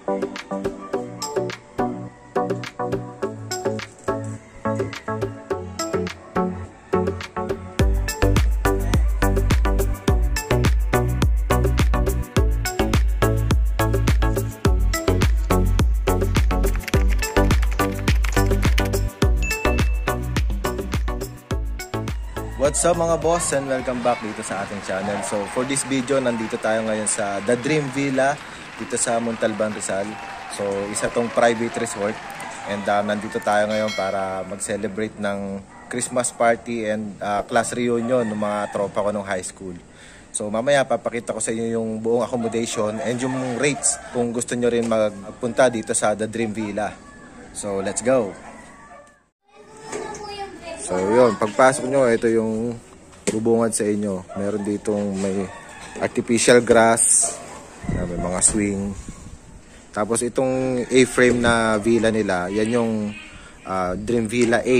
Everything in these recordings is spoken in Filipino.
What's up mga boss, and welcome back dito sa ating channel. So for this video, nandito tayo ngayon sa The Dream Villa dito sa Montalban, Rizal. So isa tong private resort, and nandito tayo ngayon para mag-celebrate ng Christmas party and class reunion ng mga tropa ko nung high school. So mamaya papakita ko sa inyo yung buong accommodation and yung rates kung gusto nyo rin magpunta dito sa The Dream Villa. So let's go! So yun, pagpasok nyo, ito yung bubungad sa inyo. Meron ditong may artificial grass, may mga swing. Tapos itong A-frame na villa nila, yan yung Dream Villa A.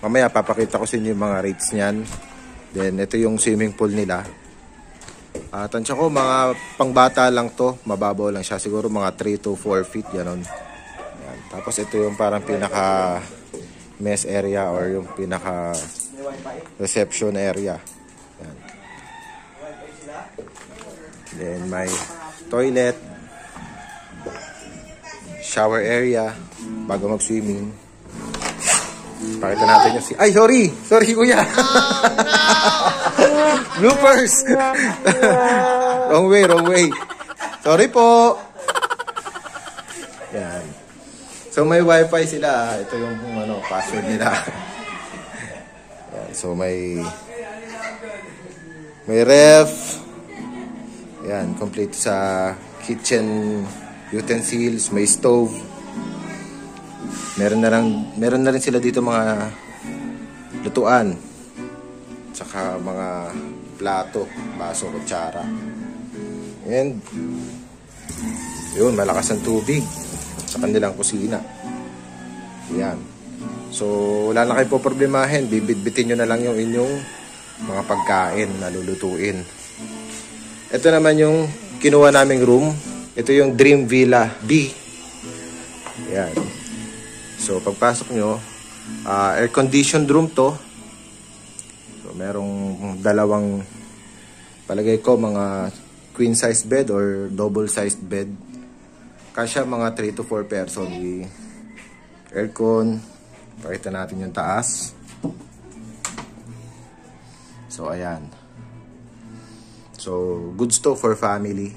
Mamaya papakita ko sa inyo yung mga rates niyan. Then ito yung swimming pool nila. Tansya ko, mga pangbata lang to, mababaw lang siya. Siguro mga 3 to 4 feet, ganon. Yan. Tapos ito yung parang pinaka mess area or yung pinaka reception area. Yan. Then may toilet, shower area bago mag-swimming. Pakita natin yung ay, sorry kuya. Oh, no! Bloopers. wrong way. Sorry po. Yan. So may wifi sila. Ito yung password nila. Yan. So may ref. Yan, complete sa kitchen utensils, may stove. Meron na rin sila dito mga lutuan. Tsaka mga plato, baso, kutsara. And yun, malakas ang tubig sa kanilang kusina. Yan. So wala na kayo po problemahin, bibitbitin nyo na lang yung inyong mga pagkain na lulutuin. Ito naman yung kinuha naming room. Ito yung Dream Villa B. Yan. So pagpasok nyo, air conditioned room to. So merong dalawang, palagay ko mga queen size bed or double sized bed. Kasya mga 3 to 4 person. Aircon. Pakita natin yung taas. So ayan. So goods to for family,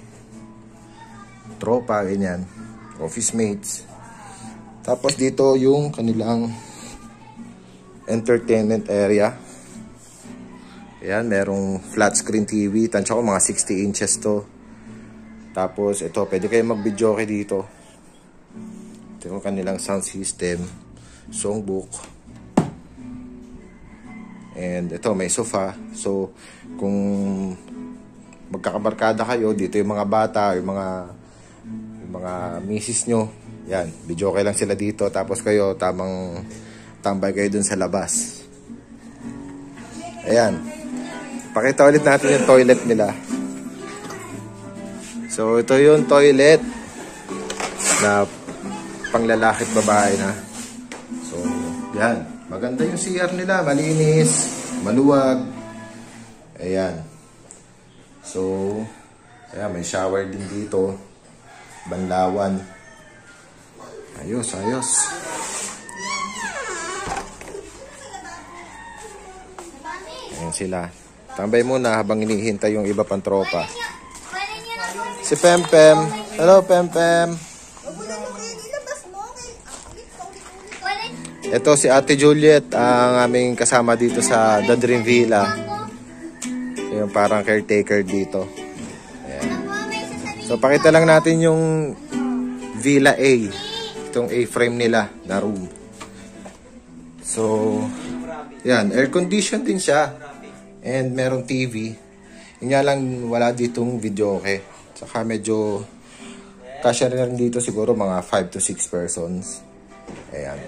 tropa, ganyan, office mates. Tapos dito yung kanilang entertainment area. Ayan, merong flat screen TV. Tansya ko mga 60 inches to. Tapos ito, pwede kayo mag-videoke dito. Ito yung kanilang sound system, songbook. And ito, may sofa. So kung magkakabarkada kayo, dito yung mga bata, yung mga misis nyo, yan, videoke lang sila dito. Tapos kayo, tambay kayo dun sa labas. Ayan, pakita ulit natin yung toilet nila. So ito yung toilet na panglalaki at babae na. So yan, maganda yung CR nila, malinis, maluwag. Ayan. So ayan, may shower din dito, banlawan. Ayos. Ayan sila. Tambay muna habang hinihintay yung iba pang tropa. Si Pempem. Hello, Pempem. Ito si Ate Juliet, ang aming kasama dito sa The Dream Villa. Yung parang caretaker dito. Ayan. So pakita lang natin yung Villa A. Itong A-frame nila na room. So yan, air condition din siya. And merong TV. Yun nga lang, wala ditong videoke. Saka medyo kasya rin dito siguro mga 5 to 6 persons. Ayan.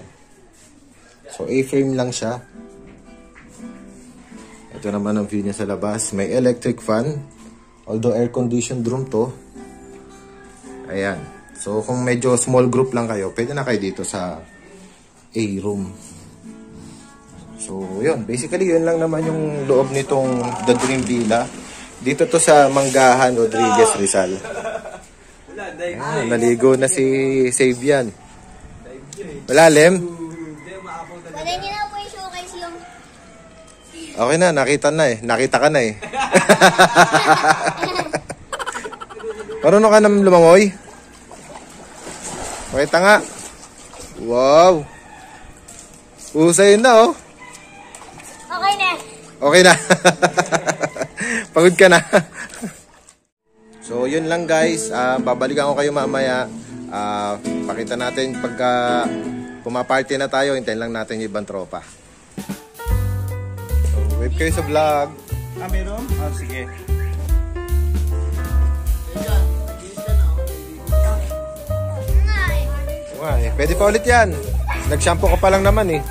So A-frame lang siya. Ito naman ang view niya sa labas. May electric fan. Although air conditioned room to. Ayan. So, kung medyo small group lang kayo, pwede na kayo dito sa A room. So, yun. Basically, yun lang naman yung loob nitong The Dream Villa. Dito to sa Manggahan, Rodriguez, Rizal. Ayan, naligo na si Sabian. Malalim? Pwede niyo na po yung showcase yung... Okay na, nakita na eh. Nakita ka na eh. Marunong ka na lumangoy? Pakita nga. Wow. Usay na oh. Okay na. Okay na. Pagod ka na. So, yun lang guys. Babalikan ko kayo mamaya. Pakita natin pagka pumaparty na tayo. Hintayin lang natin yung ibang tropa. So, wave kayo sa vlog. Meron? Sige. Pwede pa ulit yan. Nag-shampoo ka pa lang naman eh.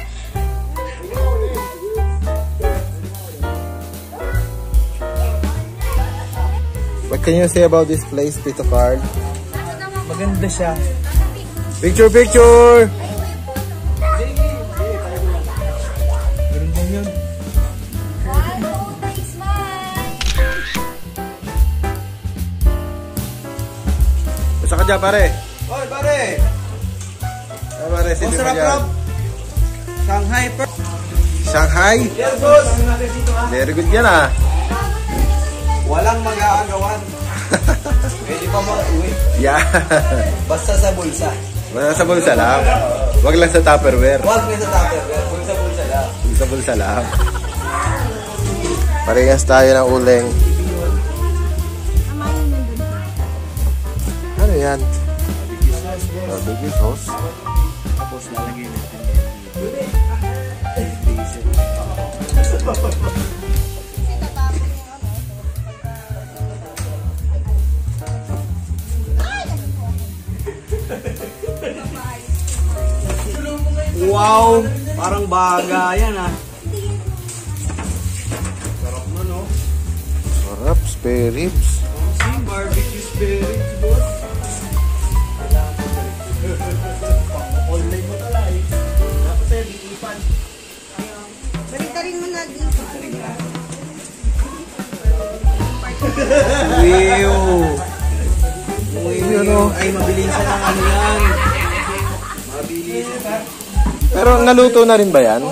What can you say about this place, Tito Carl? Maganda siya. Picture, picture! Ganun din yun. Basta ka dyan, pare. Hoy, pare! Pare, silip mo dyan. Shanghai per. Shanghai? Yes, boss! Very good yan ah. Walang mag-aagawan. Pwede pa mag-uwi. Yeah. Basta sa bulsa. Basta sa bulsa lang. Wag lang sa Tupperware. Huwag na sa tupperware. Bulsa-bulsa lang. Sa bulsa lang. Parehas tayo ng uling. Ano yan? Barbecue sauce. Tapos lalagay natin. Wow! Parang baga yan ah. Sarap mo no? Sarap, spare ribs. See, barbecue spare ribs, boss. Online mo tala eh. Dapat sa'yo, iipan. Balitarin mo na dito. Ay, mabilisan ang ano yan. Mabilisan. Pero naluto na rin ba yan?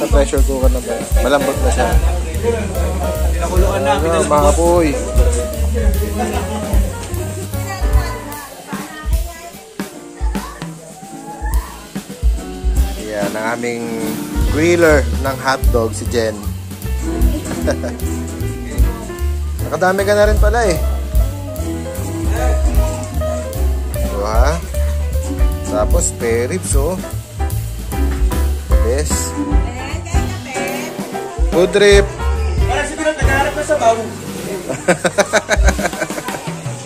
Sa pressure cooker na ba? Malambot na siya. Pinakuluan na. Mga kapoy. Yan ang aming griller ng hotdog si Jen. Nakadami ka na rin pala eh. So ha? Tapos spare ribs oh. Yes. Food trip. Para si Kulot, naghaharap na sa bawo.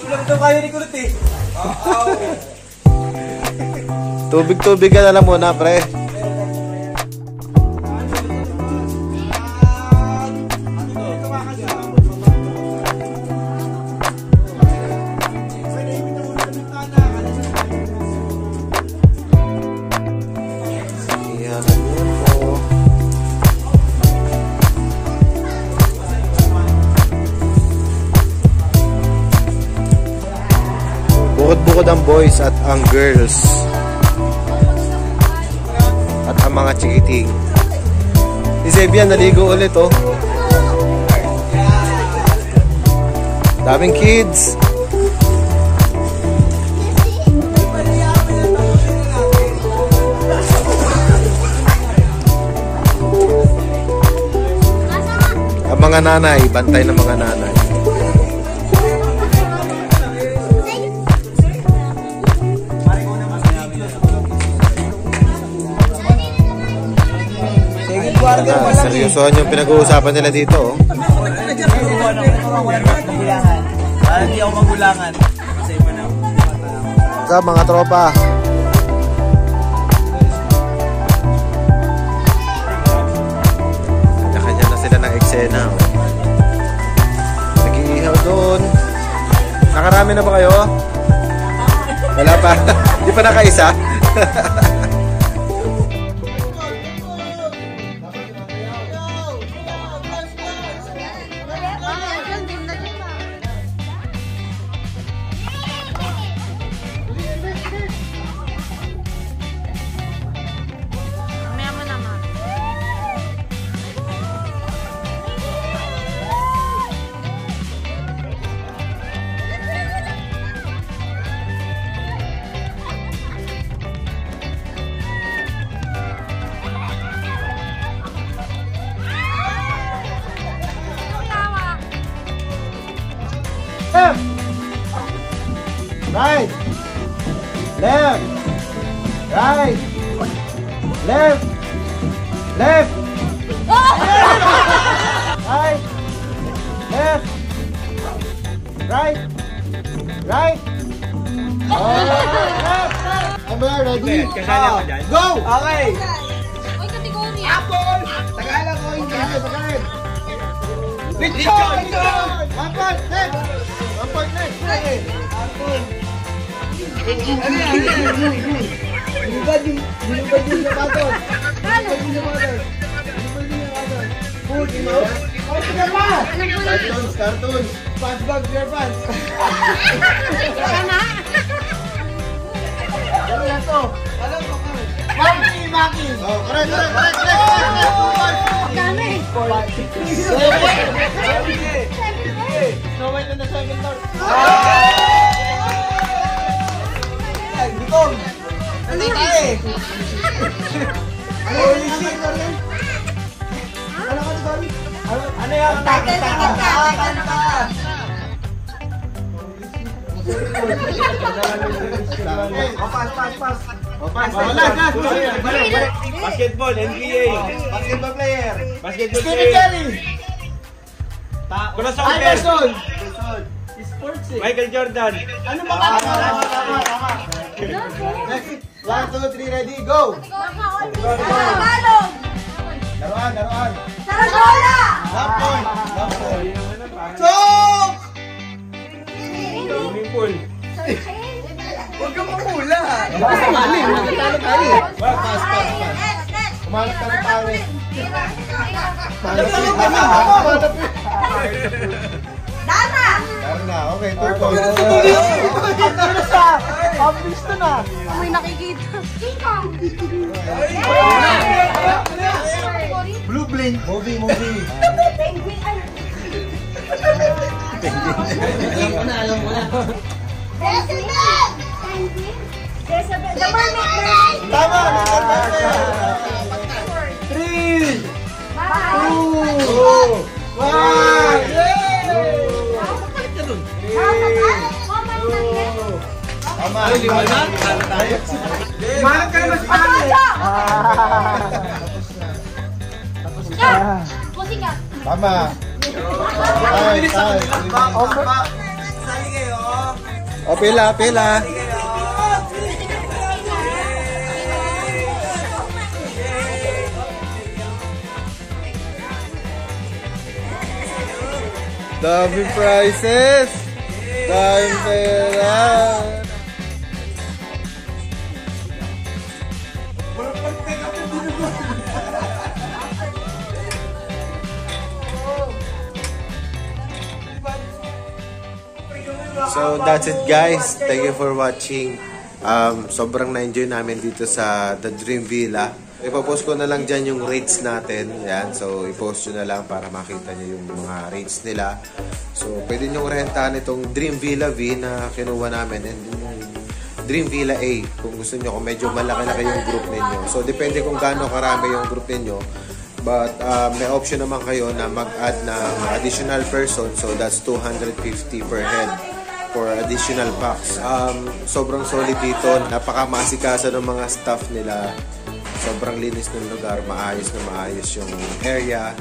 Kulot daw kayo ni Kulot eh. Tubig-tubig ka na lang muna pre. Bukod ang boys at ang girls at ang mga chikiting. Si Zebian naligo ulit oh. Daming kids. Ang mga nanay, bantay ng mga nanay. Seryosohan yung pinag-uusapan nila dito oh. Hindi ako magulangan. Kasi iba na. Sa mga tropa. Kanya-kanya na sila ng eksena oh. Nag-iihaw doon. Nakarami na ba kayo? Wala pa. Hindi pa nakaisa. Right. Left. Right. Left. Left. Right. Left. Right. Right. Left. Amber, ready? Kasali ako dyan. Go! Okay. Uy, kategory. Apple! Tagalog o English? Tagalog. Lechon! Lechon! One part next! One part next! Apple! Binubad yung sapatos! Binubad yung sapatos! Binubad yung sapatos! Food, you know? Oh, sige pa! Cartoons, cartoons! SpongeBob SquarePants! Ano na to? Alam ko ka! Maki! Maki! Oh, correct, correct, correct, correct! Dami. Snow White and the Seven Dwarfs. Ay, Dikong! Ano tayo eh? Ano yung kategory? Ano kategory? Ano yung kanta? Kanta! Pass. Basketball, NBA. Basketball player. Basketball Stephen player. Curry. Crossover. Iverson. Sports eh. Michael Jordan. Ano ba? Tama. Next. 1, 2, 3, ready, go! Tagalog. Laruan. Saragola. Love point. Chok! Swimming pool. Huwag kang mamula. Magkatalo tayo eh. Pass. Kumalat ka ng pare. Dana. Meron na, okay, 2 points. Ano sa? Obvious to na. May nakikita. King-Kong. Blue Blink. Movie. Penguin. Alam mo na. Jezebel. Jezebel. The mermaid. Tama! 3, 2, 1! Tama! Liwanag? Manap ka naman sa pangit! Pusing ka. Tama! O, pila. Dami prizes! Dami pera! So that's it guys. Thank you for watching. Sobrang na-enjoy namin dito sa The Dream Villa. Ipopost ko na lang dyan yung rates natin. Yan. So ipost nyo na lang para makita nyo yung mga rates nila. So pwede nyo rentahan itong Dream Villa V na kinuha namin. And yung Dream Villa A kung gusto nyo, kung medyo malaki-laki yung group ninyo. So depende kung gaano karami yung group ninyo. But may option naman kayo na mag-add ng additional person. So that's 250 per head for additional packs. Sobrang solid dito. Napaka-maasikasa ng mga staff nila. Sobrang linis ng lugar. Maayos yung area.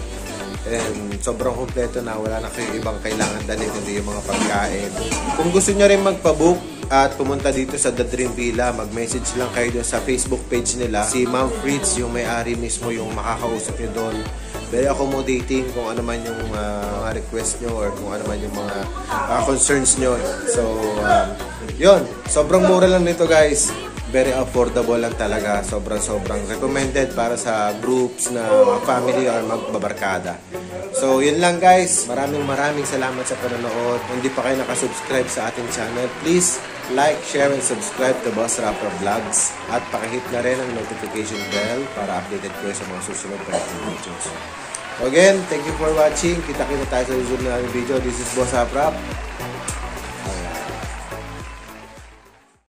And sobrang kompleto na. Wala na kayong ibang kailangan dalhin, hindi yung mga pagkain. Kung gusto nyo rin magpabook at pumunta dito sa The Dream Villa, mag-message lang kayo doon sa Facebook page nila. Si Ma'am Fritz, yung may-ari mismo, yung makakausap nyo doon. very accommodating kung ano man yung mga request nyo or kung ano man yung mga concerns nyo. So, yun. Sobrang mura lang nito guys. Very affordable lang talaga. Sobrang recommended para sa groups na family or magbabarkada. So, yun lang guys. Maraming salamat sa panonood. Kung hindi pa kayo nakasubscribe sa ating channel, please like, share, and subscribe to Boss Rapper Vlogs. At pakihit na rin ang notification bell para updated kayo sa mga susunod pa natin videos. So again, thank you for watching. Kita-kita tayo sa susunod na video. This is Boss Rap.